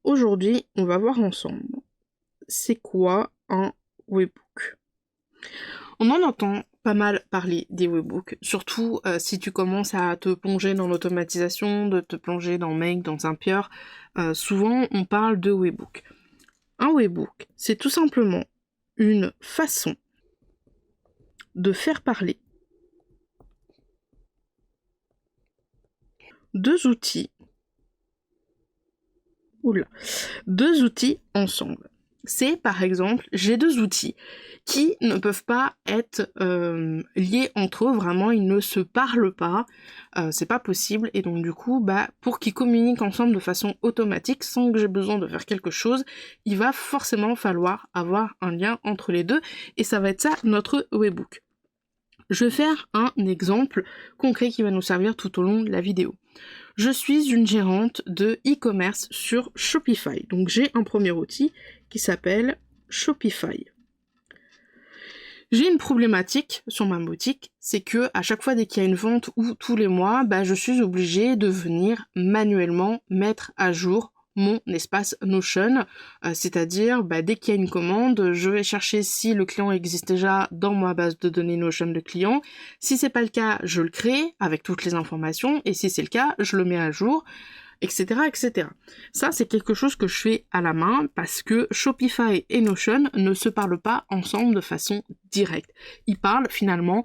aujourd'hui, on va voir ensemble c'est quoi un webbook. On en entend pas mal parler des webbooks, surtout si tu commences à te plonger dans l'automatisation, de te plonger dans Make, dans Zapier. Souvent, on parle de webbook. Un webbook, c'est tout simplement une façon de faire parler deux outils ensemble. C'est par exemple, j'ai deux outils qui ne peuvent pas être liés entre eux, vraiment ils ne se parlent pas, c'est pas possible, et donc du coup, pour qu'ils communiquent ensemble de façon automatique, sans que j'ai besoin de faire quelque chose, il va forcément falloir avoir un lien entre les deux, et ça va être ça notre webbook. Je vais faire un exemple concret qui va nous servir tout au long de la vidéo. Je suis une gérante de e-commerce sur Shopify. Donc j'ai un premier outil qui s'appelle Shopify. J'ai une problématique sur ma boutique, c'est que à chaque fois dès qu'il y a une vente ou tous les mois, je suis obligée de venir manuellement mettre à jour mon espace Notion, c'est-à-dire dès qu'il y a une commande, je vais chercher si le client existe déjà dans ma base de données Notion de client. Si c'est pas le cas, je le crée avec toutes les informations, et si c'est le cas, je le mets à jour, etc., etc. Ça, c'est quelque chose que je fais à la main parce que Shopify et Notion ne se parlent pas ensemble de façon directe. Ils parlent finalement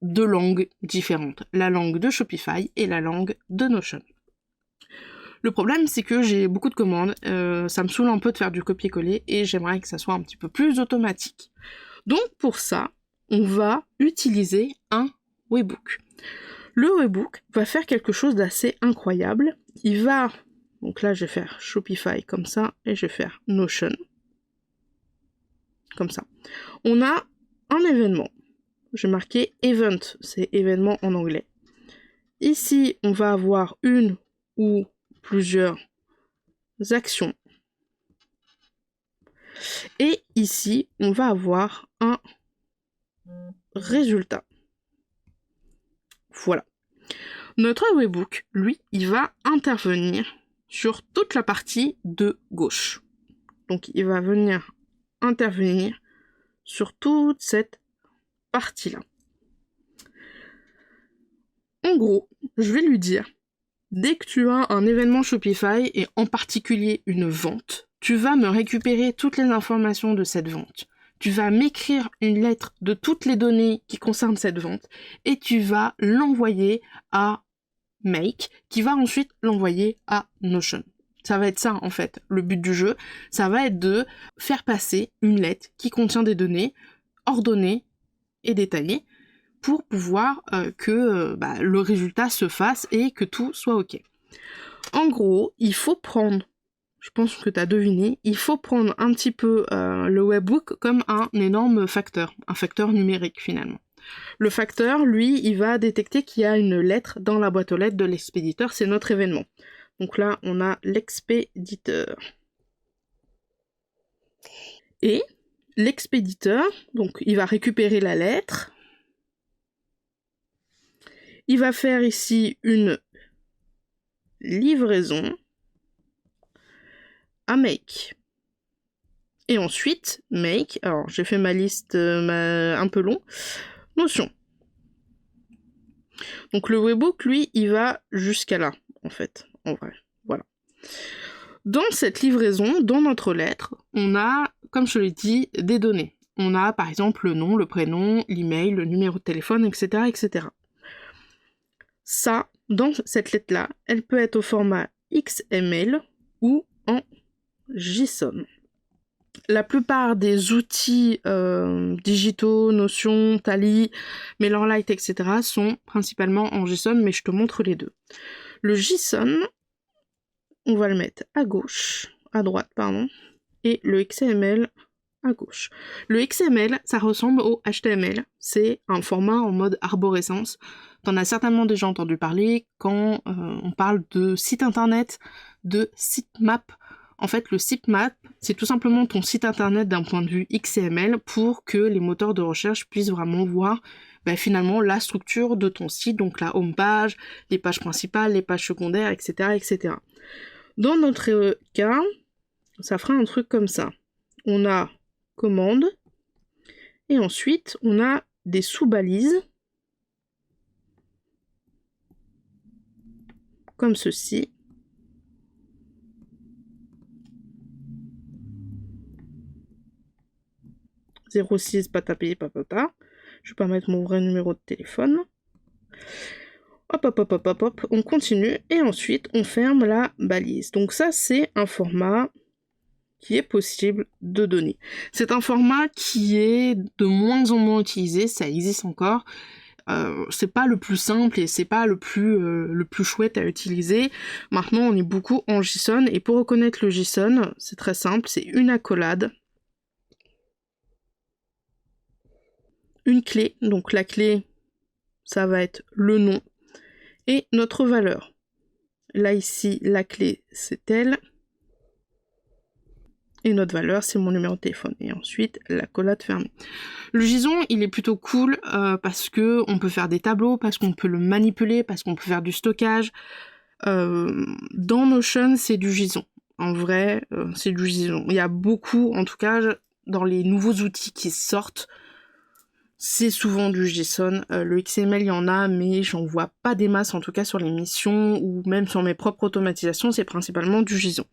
deux langues différentes, la langue de Shopify et la langue de Notion. Le problème, c'est que j'ai beaucoup de commandes, ça me saoule un peu de faire du copier-coller et j'aimerais que ça soit un petit peu plus automatique. Donc pour ça, on va utiliser un webbook. Le webbook va faire quelque chose d'assez incroyable. Donc là je vais faire Shopify comme ça et je vais faire Notion. Comme ça. On a un événement. J'ai marqué Event, c'est événement en anglais. Ici, on va avoir une ou plusieurs actions. Et ici, on va avoir un résultat. Voilà. Notre webbook, lui, il va intervenir sur toute la partie de gauche. Donc, il va venir intervenir sur toute cette partie-là. En gros, je vais lui dire, dès que tu as un événement Shopify, et en particulier une vente, tu vas me récupérer toutes les informations de cette vente. Tu vas m'écrire une lettre de toutes les données qui concernent cette vente, et tu vas l'envoyer à Make, qui va ensuite l'envoyer à Notion. Ça va être ça, en fait, le but du jeu. Ça va être de faire passer une lettre qui contient des données ordonnées et détaillées pour pouvoir que le résultat se fasse et que tout soit OK. En gros, il faut prendre, je pense que tu as deviné, il faut prendre un petit peu le webbook comme un énorme facteur, un facteur numérique finalement. Le facteur, lui, il va détecter qu'il y a une lettre dans la boîte aux lettres de l'expéditeur, c'est notre événement. Donc là, on a l'expéditeur. Et l'expéditeur, donc il va récupérer la lettre. Il va faire ici une livraison à Make. Et ensuite, Make, alors j'ai fait ma liste un peu long, Notion. Donc le webbook, lui, il va jusqu'à là, en fait, en vrai. Voilà. Dans cette livraison, dans notre lettre, on a, comme je l'ai dit, des données. On a par exemple le nom, le prénom, l'email, le numéro de téléphone, etc., etc. Ça, dans cette lettre-là, elle peut être au format XML ou en JSON. La plupart des outils digitaux, Notion, Tally, MailerLite, etc. sont principalement en JSON, mais je te montre les deux. Le JSON, on va le mettre à droite, et le XML à gauche. Le XML, ça ressemble au HTML, c'est un format en mode arborescence. T'en as certainement déjà entendu parler quand on parle de site internet, de sitemap. En fait, le sitemap, c'est tout simplement ton site internet d'un point de vue XML pour que les moteurs de recherche puissent vraiment voir finalement la structure de ton site, donc la home page, les pages principales, les pages secondaires, etc., etc. Dans notre cas, ça fera un truc comme ça. On a commande, et ensuite on a des sous-balises, comme ceci. « 06 patapé papata ». Je vais pas mettre mon vrai numéro de téléphone. Hop, hop, hop, hop, hop, hop, on continue, et ensuite on ferme la balise. Donc ça, c'est un format qui est possible de donner. C'est un format qui est de moins en moins utilisé, ça existe encore. C'est pas le plus simple et c'est pas le plus chouette à utiliser. Maintenant, on est beaucoup en JSON, et pour reconnaître le JSON, c'est très simple, c'est une accolade, une clé, donc la clé, ça va être le nom, et notre valeur. Là, ici, la clé, c'est elle, et notre valeur, c'est mon numéro de téléphone. Et ensuite, l'accolade fermée. Le JSON, il est plutôt cool parce que on peut faire des tableaux, parce qu'on peut le manipuler, parce qu'on peut faire du stockage. Dans Notion, c'est du JSON. En vrai, c'est du JSON. Il y a beaucoup, en tout cas, dans les nouveaux outils qui sortent, c'est souvent du JSON. Le XML, il y en a, mais j'en vois pas des masses, en tout cas sur les missions, ou même sur mes propres automatisations, c'est principalement du JSON.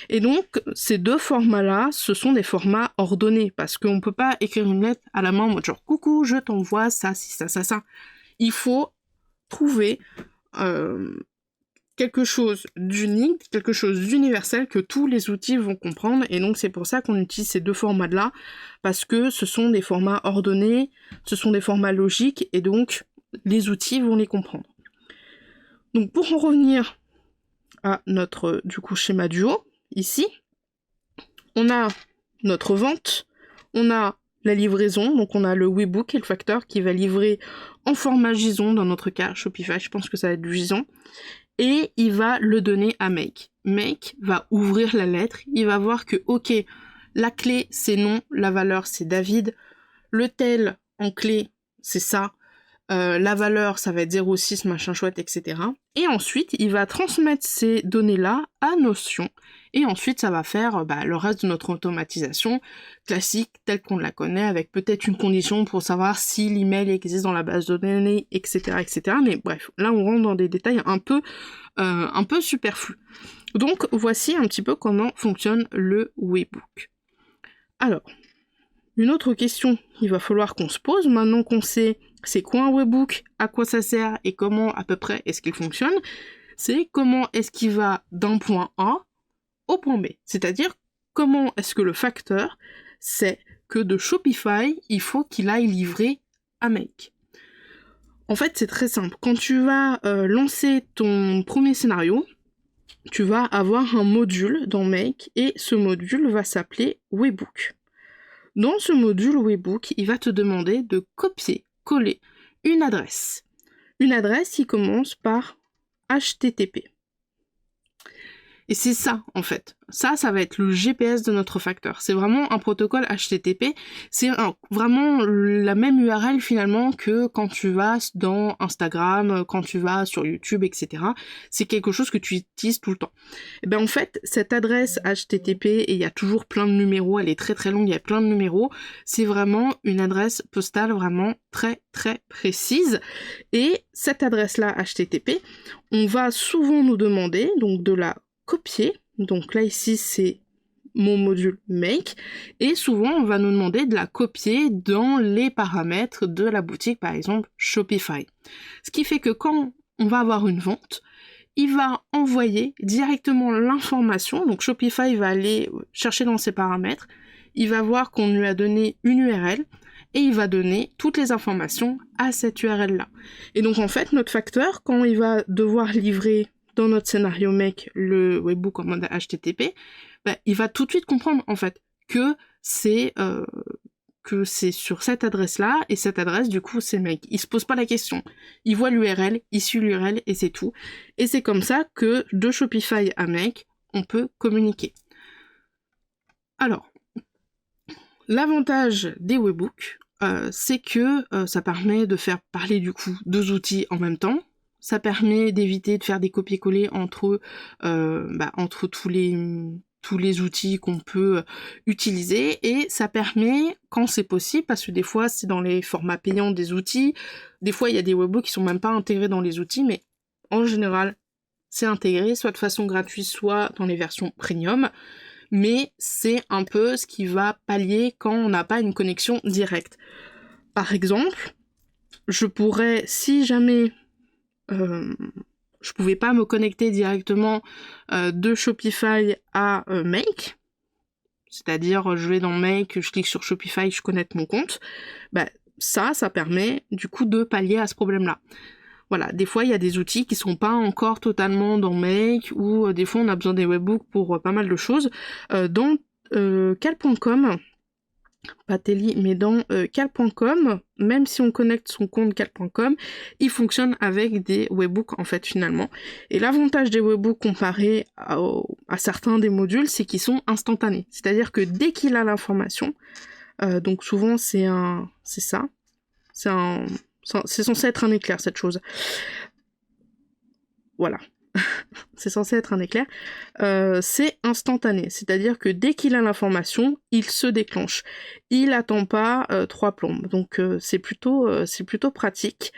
Et donc, ces deux formats-là, ce sont des formats ordonnés, parce qu'on peut pas écrire une lettre à la main en mode genre « Coucou, je t'envoie ça, ça ». Il faut trouver quelque chose d'unique, quelque chose d'universel que tous les outils vont comprendre, et donc c'est pour ça qu'on utilise ces deux formats-là, parce que ce sont des formats ordonnés, ce sont des formats logiques, et donc les outils vont les comprendre. Donc pour en revenir à notre schéma duo, ici, on a notre vente, on a la livraison, donc on a le webbook et le facteur qui va livrer en format JSON, dans notre cas Shopify, je pense que ça va être du JSON, et il va le donner à Make. Make va ouvrir la lettre, il va voir que, ok, la clé c'est non, la valeur c'est David, le tel en clé c'est ça, la valeur ça va être 06 machin chouette, etc. Et ensuite il va transmettre ces données-là à Notion, et ensuite ça va faire le reste de notre automatisation classique telle qu'on la connaît, avec peut-être une condition pour savoir si l'email existe dans la base de données, etc., etc. Mais bref, là on rentre dans des détails un peu superflus. Donc voici un petit peu comment fonctionne le webbook. Alors, une autre question qu'il va falloir qu'on se pose, maintenant qu'on sait c'est quoi un webbook, à quoi ça sert et comment à peu près est-ce qu'il fonctionne, c'est comment est-ce qu'il va d'un point A au point B. C'est-à-dire comment est-ce que le facteur sait que de Shopify, il faut qu'il aille livrer à Make. En fait, c'est très simple. Quand tu vas lancer ton premier scénario, tu vas avoir un module dans Make, et ce module va s'appeler Webbook. Dans ce module Webbook, il va te demander de copier-coller une adresse. Une adresse qui commence par HTTP. Et c'est ça, en fait. Ça va être le GPS de notre facteur. C'est vraiment un protocole HTTP. C'est vraiment la même URL, finalement, que quand tu vas dans Instagram, quand tu vas sur YouTube, etc. C'est quelque chose que tu utilises tout le temps. Et ben, en fait, cette adresse HTTP, et il y a toujours plein de numéros, elle est très très longue, il y a plein de numéros, c'est vraiment une adresse postale vraiment très très précise. Et cette adresse-là, HTTP, on va souvent nous demander donc de la copier, donc là ici c'est mon module make, et souvent on va nous demander de la copier dans les paramètres de la boutique, par exemple Shopify. Ce qui fait que quand on va avoir une vente, il va envoyer directement l'information, donc Shopify va aller chercher dans ses paramètres, il va voir qu'on lui a donné une URL, et il va donner toutes les informations à cette URL-là. Et donc en fait, notre facteur, quand il va devoir livrer dans notre scénario make le webbook en mode HTTP, il va tout de suite comprendre en fait que c'est sur cette adresse-là, et cette adresse du coup c'est make. Il se pose pas la question, il voit l'URL, il suit l'URL et c'est tout. Et c'est comme ça que de Shopify à make, on peut communiquer. Alors, l'avantage des webbooks, c'est que ça permet de faire parler du coup deux outils en même temps. ça permet d'éviter de faire des copier-coller entre tous les outils qu'on peut utiliser, et ça permet, quand c'est possible, parce que des fois c'est dans les formats payants des outils, des fois il y a des webbooks qui sont même pas intégrés dans les outils, mais en général c'est intégré, soit de façon gratuite, soit dans les versions premium, mais c'est un peu ce qui va pallier quand on n'a pas une connexion directe. Par exemple, je pourrais, si jamais je pouvais pas me connecter directement de Shopify à Make, c'est-à-dire je vais dans Make, je clique sur Shopify, je connecte mon compte, bah ça permet du coup de pallier à ce problème-là. Voilà, des fois il y a des outils qui sont pas encore totalement dans Make, ou des fois on a besoin des webbooks pour pas mal de choses. Dans cal.com, pas Telly, mais dans cal.com, même si on connecte son compte cal.com, il fonctionne avec des webbooks en fait finalement. Et l'avantage des webbooks comparé à certains des modules, c'est qu'ils sont instantanés. C'est-à-dire que dès qu'il a l'information, donc souvent c'est censé être un éclair cette chose. Voilà. C'est censé être un éclair, c'est instantané, c'est-à-dire que dès qu'il a l'information, il se déclenche. Il attend pas 3 plombes, donc c'est plutôt pratique.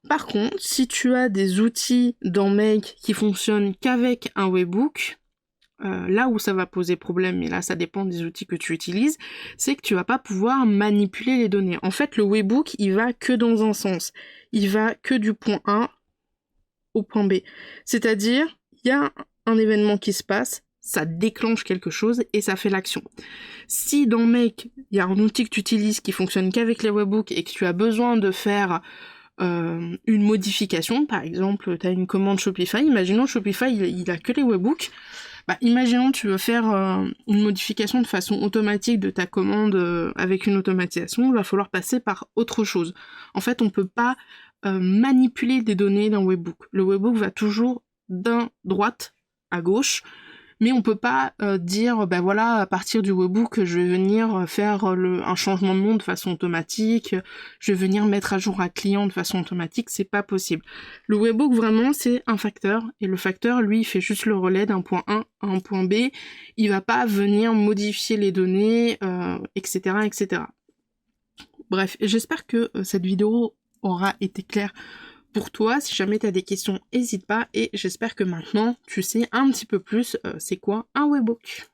Par contre, si tu as des outils dans Make qui fonctionnent qu'avec un webbook, là où ça va poser problème, et là ça dépend des outils que tu utilises, c'est que tu vas pas pouvoir manipuler les données. En fait, le webbook, il va que dans un sens. Il va que du point A au point B. C'est-à-dire, il y a un événement qui se passe, ça déclenche quelque chose et ça fait l'action. Si dans Make, il y a un outil que tu utilises qui fonctionne qu'avec les webbooks et que tu as besoin de faire une modification, par exemple, tu as une commande Shopify, imaginons Shopify, il a que les webbooks, imaginons tu veux faire une modification de façon automatique de ta commande avec une automatisation, il va falloir passer par autre chose. En fait, on peut pas manipuler des données d'un webbook. Le webbook va toujours d'un droite à gauche, mais on peut pas dire voilà, à partir du webbook je vais venir faire un changement de nom de façon automatique, je vais venir mettre à jour un client de façon automatique, c'est pas possible. Le webbook vraiment c'est un facteur, et le facteur lui il fait juste le relais d'un point A à un point B, il va pas venir modifier les données, etc., etc. Bref, j'espère que cette vidéo aura été claire pour toi. Si jamais tu as des questions, n'hésite pas, et j'espère que maintenant tu sais un petit peu plus c'est quoi un webbook.